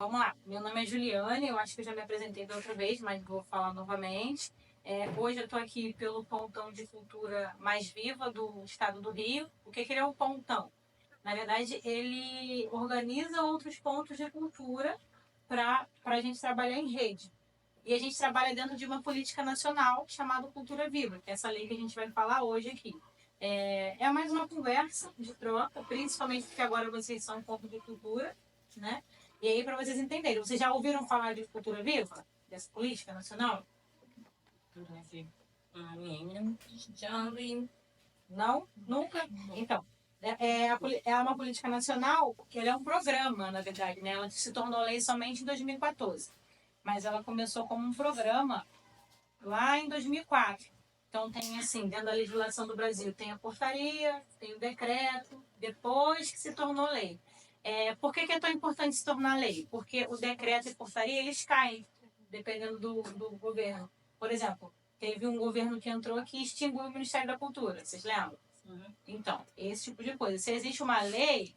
Vamos lá, meu nome é Juliane, eu acho que eu já me apresentei da outra vez, mas vou falar novamente. Hoje eu estou aqui pelo Pontão de Cultura Mais Viva do Estado do Rio. O que é o Pontão? Na verdade, ele organiza outros pontos de cultura para a gente trabalhar em rede. E a gente trabalha dentro de uma política nacional chamada Cultura Viva, que é essa lei que a gente vai falar hoje aqui. É mais uma conversa de troca, principalmente porque agora vocês são um ponto de cultura, né? E aí, para vocês entenderem, vocês já ouviram falar de Cultura Viva? Dessa política nacional? Já ouvi. Não? Nunca? Então, é uma política nacional, que ela é um programa, na verdade, né? Ela se tornou lei somente em 2014. Mas ela começou como um programa lá em 2004. Então tem assim, dentro da legislação do Brasil, tem a portaria, tem o decreto, depois que se tornou lei. Por que é tão importante se tornar lei? Porque o decreto e a portaria, eles caem, dependendo do governo. Por exemplo, teve um governo que entrou aqui e extinguiu o Ministério da Cultura, vocês lembram? Então, esse tipo de coisa. Se existe uma lei,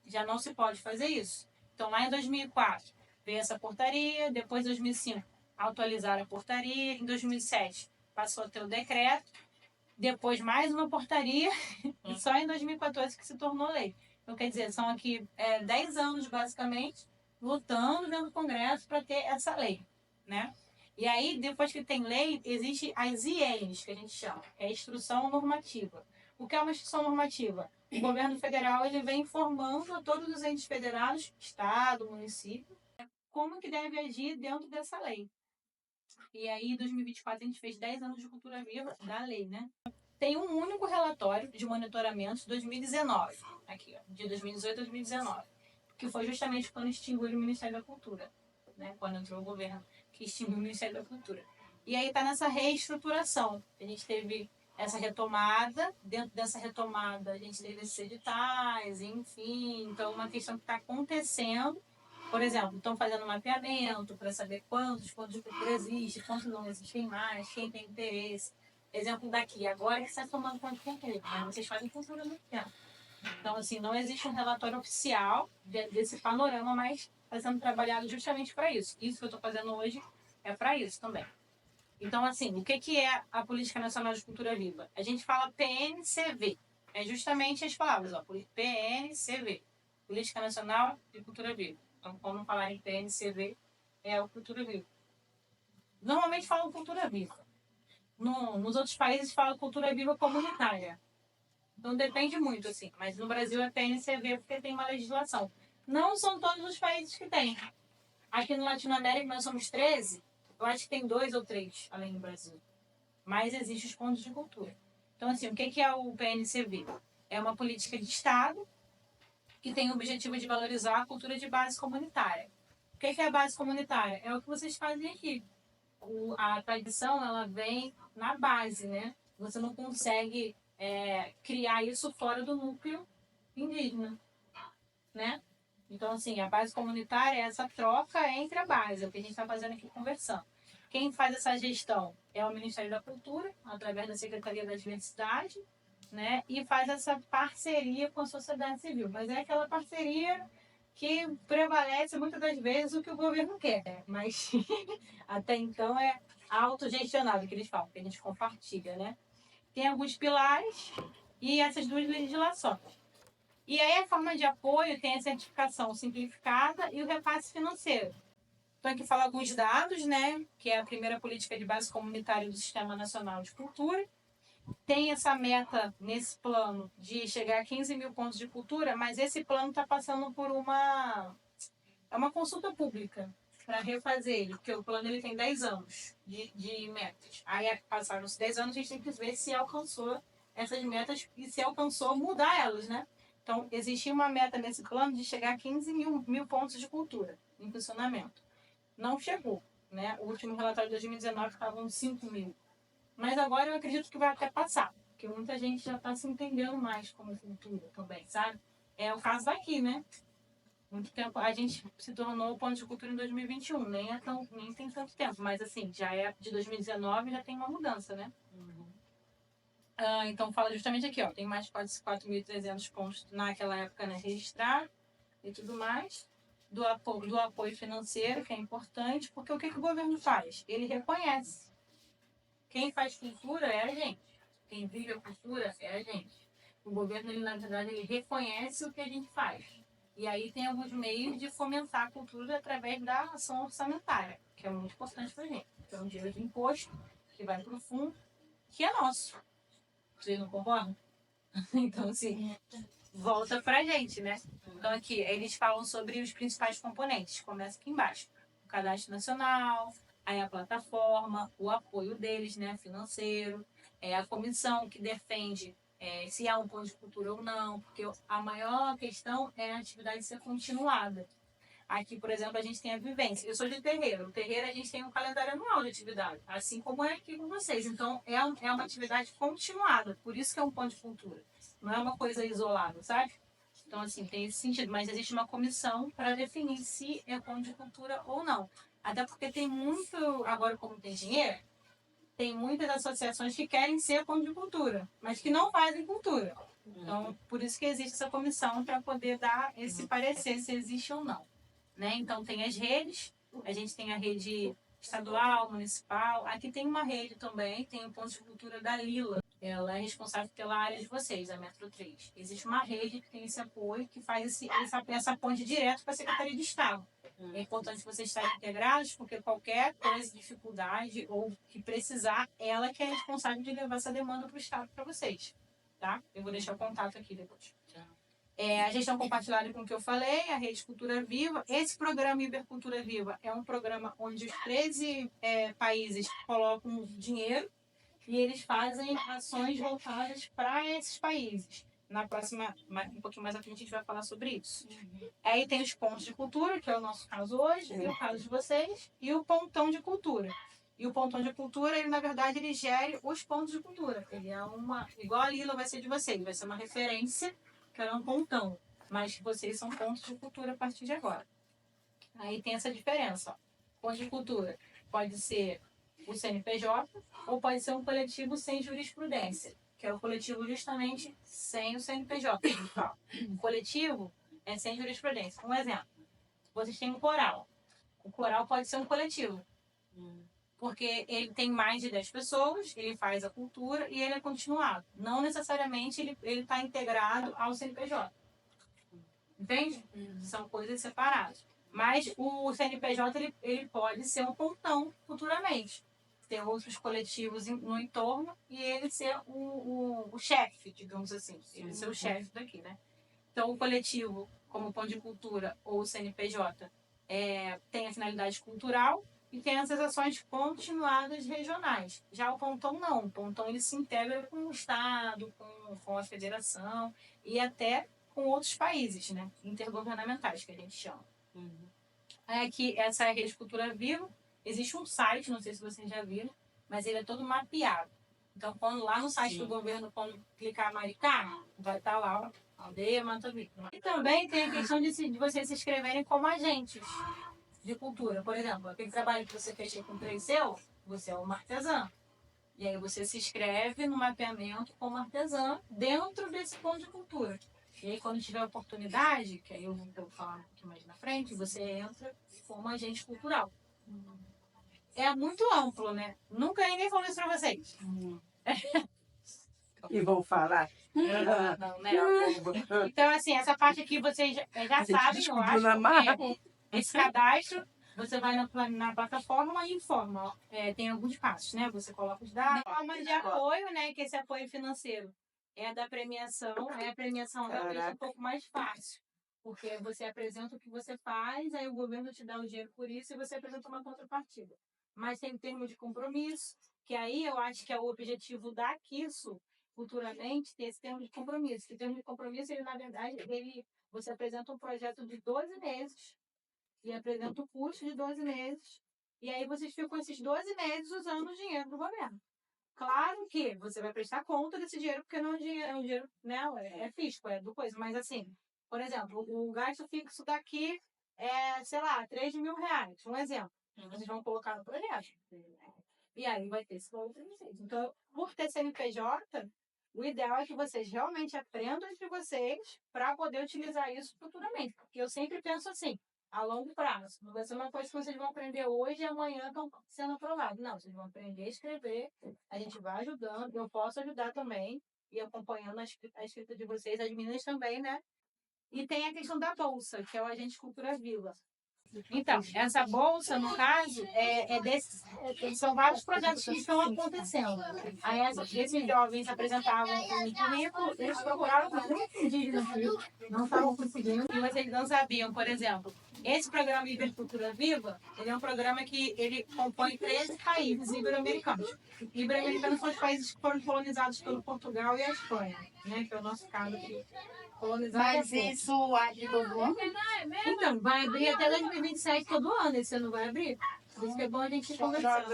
já não se pode fazer isso. Então, lá em 2004, veio essa portaria, depois, em 2005, atualizaram a portaria, em 2007, passou a ter o decreto, depois mais uma portaria, e só em 2014 que se tornou lei. Então, quer dizer, são aqui 10 anos, basicamente, lutando dentro do Congresso para ter essa lei, né? E aí, depois que tem lei, existe as INs, que a gente chama, que é a Instrução Normativa. O que é uma instrução normativa? O governo federal ele vem informando a todos os entes federados, estado, município, como que deve agir dentro dessa lei. E aí, em 2024, a gente fez 10 anos de cultura viva da lei, né? Tem um único relatório de monitoramento de 2019, aqui, ó, de 2018 a 2019, que foi justamente quando extinguiu o Ministério da Cultura, né? Quando entrou o governo que extinguiu o Ministério da Cultura. E aí está nessa reestruturação. A gente teve essa retomada, dentro dessa retomada a gente teve esses editais, enfim, então uma questão que está acontecendo. Por exemplo, estão fazendo um mapeamento para saber quantos pontos de cultura existem, quantos não existem mais, quem tem interesse. Exemplo daqui, agora que está tomando conta de cultura, mas vocês fazem cultura há muito tempo. Então, assim, não existe um relatório oficial desse panorama, mas está sendo trabalhado justamente para isso. Isso que eu estou fazendo hoje é para isso também. Então, assim, o que é a Política Nacional de Cultura Viva? A gente fala PNCV. É justamente as palavras, ó, PNCV, Política Nacional de Cultura Viva. Então, quando falar em PNCV, é o Cultura Viva. Normalmente falam Cultura Viva. Nos outros países falam Cultura Viva Comunitária. Então depende muito, assim. Mas no Brasil é PNCV porque tem uma legislação. Não são todos os países que têm. Aqui no Latinoamérica nós somos 13. Eu acho que tem 2 ou 3 além do Brasil. Mas existem os pontos de cultura. Então, assim, o que é o PNCV? É uma política de Estado que tem o objetivo de valorizar a cultura de base comunitária. O que é a base comunitária? É o que vocês fazem aqui. A tradição, ela vem na base, né? Você não consegue criar isso fora do núcleo indígena, né? Então, assim, a base comunitária é essa troca entre a base, é o que a gente está fazendo aqui conversando. Quem faz essa gestão é o Ministério da Cultura, através da Secretaria da Diversidade, né? E faz essa parceria com a sociedade civil. Mas é aquela parceria que prevalece muitas das vezes o que o governo quer, mas até então é autogestionado, que eles falam, que a gente compartilha, né? Tem alguns pilares e essas duas legislações. E aí a forma de apoio tem a certificação simplificada e o repasse financeiro. Então aqui fala alguns dados, né? Que é a primeira política de base comunitária do Sistema Nacional de Cultura. Tem essa meta nesse plano de chegar a 15 mil pontos de cultura, mas esse plano está passando por uma consulta pública para refazer ele, porque o plano ele tem 10 anos de metas. Aí passaram os 10 anos, a gente tem que ver se alcançou essas metas e se alcançou mudar elas, né? Então, existia uma meta nesse plano de chegar a 15 mil pontos de cultura em funcionamento. Não chegou, né? O último relatório de 2019 estava uns 5 mil. Mas agora eu acredito que vai até passar, porque muita gente já está se entendendo mais como cultura também, sabe? É o caso daqui, né? Muito tempo. A gente se tornou ponto de cultura em 2021, nem tem tanto tempo, mas assim, já é de 2019 já tem uma mudança, né? Então fala justamente aqui, ó, tem mais de 4.300 pontos naquela época, né, registrados e tudo mais. do apoio financeiro, que é importante, porque o que o governo faz? Ele reconhece. Quem faz cultura é a gente. Quem vive a cultura é a gente. O governo, ele, na verdade, ele reconhece o que a gente faz. E aí tem alguns meios de fomentar a cultura através da ação orçamentária, que é muito importante para a gente. Então, o dinheiro de imposto que vai para o fundo, que é nosso. Vocês não concordam? Então, assim, volta pra gente, né? Então, aqui, eles falam sobre os principais componentes. Começa aqui embaixo. O cadastro nacional, aí a plataforma, o apoio deles, né, financeiro, a comissão que defende se há um ponto de cultura ou não, porque a maior questão é a atividade ser continuada. Aqui, por exemplo, a gente tem a vivência. Eu sou de terreiro. No terreiro, a gente tem um calendário anual de atividade, assim como é aqui com vocês. Então, é uma atividade continuada. Por isso que é um ponto de cultura. Não é uma coisa isolada, sabe? Então, assim, tem esse sentido. Mas existe uma comissão para definir se é ponto de cultura ou não. Até porque tem muito, agora como tem dinheiro, tem muitas associações que querem ser ponto de cultura, mas que não fazem cultura. Então, por isso que existe essa comissão para poder dar esse parecer se existe ou não. Né? Então, tem as redes, a gente tem a rede estadual, municipal. Aqui tem uma rede também, tem o ponto de cultura da Lila. Ela é responsável pela área de vocês, a Metro 3. Existe uma rede que tem esse apoio, que faz essa ponte direto para a Secretaria de Estado. É importante vocês estarem integrados, porque qualquer coisa, dificuldade ou que precisar, ela que é responsável de levar essa demanda para o Estado para vocês. Tá? Eu vou deixar o contato aqui depois. A gestão compartilhada com o que eu falei, a Rede Cultura Viva. Esse programa Ibercultura Viva é um programa onde os 13 países colocam dinheiro e eles fazem ações voltadas para esses países. Na próxima, um pouquinho mais à frente, a gente vai falar sobre isso. Aí tem os pontos de cultura, que é o nosso caso hoje, e o caso de vocês, e o pontão de cultura. E o pontão de cultura, ele na verdade, ele gere os pontos de cultura. Ele é igual a Lila vai ser de vocês, vai ser uma referência, que é um pontão. Mas vocês são pontos de cultura a partir de agora. Aí tem essa diferença. Ó. Ponto de cultura pode ser o CNPJ ou pode ser um coletivo sem jurisprudência, que é o coletivo justamente sem o CNPJ. O coletivo é sem jurisprudência. Um exemplo, vocês têm um coral. O coral pode ser um coletivo, porque ele tem mais de 10 pessoas, ele faz a cultura e ele é continuado. Não necessariamente ele está integrado ao CNPJ. Entende? São coisas separadas. Mas o CNPJ ele pode ser um pontão futuramente. Ter outros coletivos no entorno e ele ser o chefe, digamos assim. Ele ser o chefe daqui, né? Então, o coletivo, como o Pão de Cultura ou o CNPJ, tem a finalidade cultural e tem essas ações continuadas regionais. Já o Pontão não. O Pontão ele se integra com o Estado, com a federação e até com outros países, né? Intergovernamentais, que a gente chama. Aqui, essa é a Rede Cultura Viva. Existe um site, não sei se vocês já viram, mas ele é todo mapeado. Então, quando lá no site do governo, quando clicar Maricá, vai estar lá, ó, Aldeia Mata Viva. E também tem a questão de vocês se inscreverem como agentes de cultura. Por exemplo, aquele trabalho que você fez com o 3 você é uma artesã. E aí você se inscreve no mapeamento como artesã dentro desse ponto de cultura. E aí quando tiver oportunidade, que aí eu vou falar um pouquinho mais na frente, você entra como agente cultural. É muito amplo, né? Nunca ninguém falou isso pra vocês. E vão falar? Não, né? Então, assim, essa parte aqui vocês já sabem, eu acho, porque esse cadastro, você vai na plataforma e informa. Tem alguns passos, né? Você coloca os dados. Forma de apoio, né? Que esse apoio financeiro é da premiação. A premiação realmente é um pouco mais fácil. Porque você apresenta o que você faz, aí o governo te dá o dinheiro por isso e você apresenta uma contrapartida. Mas tem termo de compromisso, que aí eu acho que é o objetivo da Quisso, futuramente, ter esse termo de compromisso. Que termo de compromisso, ele, na verdade, você apresenta um projeto de 12 meses e apresenta o custo de 12 meses. E aí vocês ficam esses 12 meses usando o dinheiro do governo. Claro que você vai prestar conta desse dinheiro, porque não é um dinheiro, né? É fisco, é do coisa. Mas assim, por exemplo, o gasto fixo daqui sei lá, 3 mil reais. Um exemplo. Vocês vão colocar no projeto. E aí vai ter esse valor para vocês. Então, por ter CNPJ, o ideal é que vocês realmente aprendam entre vocês para poder utilizar isso futuramente. Porque eu sempre penso assim, a longo prazo. Não vai ser uma coisa que vocês vão aprender hoje e amanhã estão sendo aprovados. Não, vocês vão aprender a escrever, a gente vai ajudando, eu posso ajudar também, e acompanhando a escrita de vocês, as meninas também, né? E tem a questão da bolsa, que é o Agente Cultura Viva. Então, essa bolsa, no caso, são vários projetos que estão acontecendo. Aí esses jovens apresentavam um currículo, eles procuraram muito indígenas, não estavam conseguindo, e vocês não sabiam, por exemplo, esse programa Ibercultura Viva, ele é um programa que ele compõe 13 países ibero-americanos. Ibero-americanos são os países que foram colonizados pelo Portugal e a Espanha, né, que é o nosso caso aqui. Mas isso abre todo ano? Então, vai abrir até 2027 todo ano, esse ano vai abrir. Por isso que é bom a gente conversar.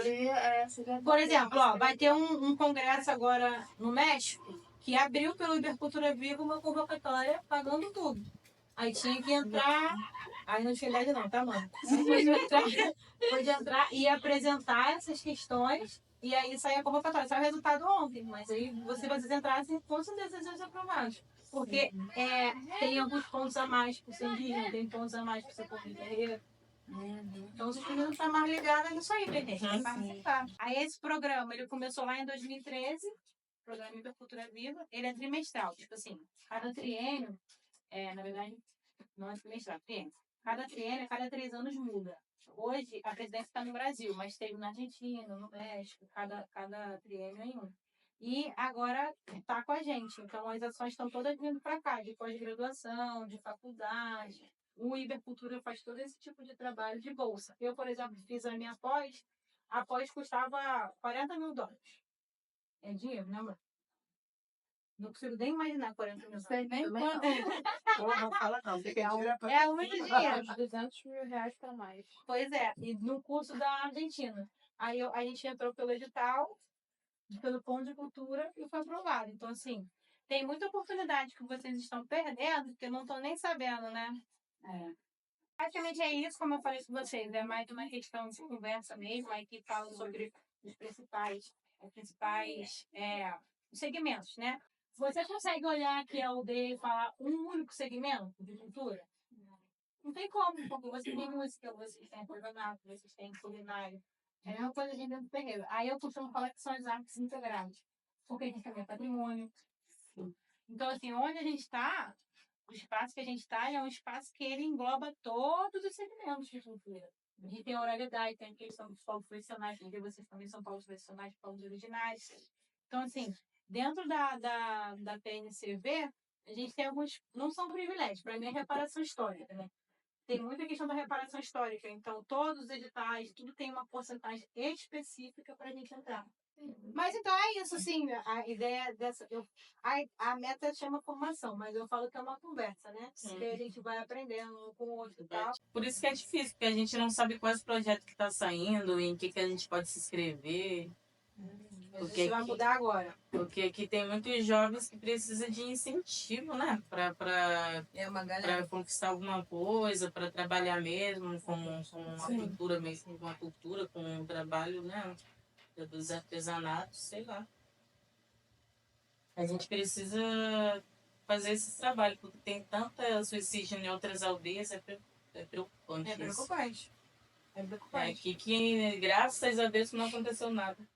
Por exemplo, ó, vai ter um congresso agora no México, que abriu pelo Ibercultura Viva uma convocatória pagando tudo. Aí tinha que entrar, aí não tinha idade não, tá, mano? Pode entrar e apresentar essas questões, e aí sair a convocatória. Saiu o resultado ontem, mas aí vocês entrassem, com certeza vocês são aprovados. Porque tem alguns pontos a mais para ser indígena, tem pontos a mais para ser povo de guerreiro. Então, os meninos estão mais ligados nisso aí, né, gente? Vai participar. Aí, esse programa, ele começou lá em 2013, o programa Ibercultura Viva. Ele é trimestral, tipo assim, cada triênio, na verdade, não é trimestral, triênio. Cada triênio, a cada 3 anos muda. Hoje, a presidência está no Brasil, mas teve na Argentina, no México, cada triênio em um. E agora está com a gente. Então, as ações estão todas vindo para cá, de pós-graduação, de faculdade. O Ibercultura faz todo esse tipo de trabalho de bolsa. Eu, por exemplo, fiz a minha pós. A pós custava $40.000. É dinheiro, né, amor? Não consigo nem imaginar 40 mil. Sei nem quanto. Não fala não, porque É muito dinheiro. R$200.000 para mais. Pois é, e no curso da Argentina. Aí a gente entrou pelo edital, pelo Pão de Cultura, e foi aprovado. Então, assim, tem muita oportunidade que vocês estão perdendo, que não estão nem sabendo, né? Praticamente é isso, como eu falei com vocês, é mais uma questão de conversa mesmo, aí que fala sobre os principais segmentos, né? Você consegue olhar aqui a aldeia e falar um único segmento de cultura? Não tem como, porque você tem música, vocês têm artesanato, vocês têm culinária. É a mesma coisa dentro do terreiro. Aí eu costumo falar que são as artes integradas, porque a gente também é patrimônio. Então, assim, onde a gente está, o espaço que a gente está é um espaço que ele engloba todos os segmentos de cultura. A gente tem a oralidade, tem a questão dos povos tradicionais, porque vocês também são povos tradicionais, povos originários. Então, assim, dentro da PNCV, a gente tem alguns, não são privilégios, para mim é reparação histórica, né? Tem muita questão da reparação histórica, então todos os editais, tudo tem uma porcentagem específica para a gente entrar. Mas então é isso, assim, a ideia dessa. A meta chama formação, mas eu falo que é uma conversa, né? Que a gente vai aprendendo um com o outro e tal. Por isso que é difícil, porque a gente não sabe quais projetos que tá saindo, em que a gente pode se inscrever. Porque isso vai mudar agora. Porque aqui tem muitos jovens que precisam de incentivo, né? Para conquistar alguma coisa, para trabalhar mesmo com a cultura mesmo, com a cultura, com o trabalho, né? Dos artesanatos, sei lá. A gente precisa fazer esse trabalho, porque tem tanta suicídio em outras aldeias, é preocupante. É preocupante. É preocupante. Aqui que, graças a Deus, não aconteceu nada.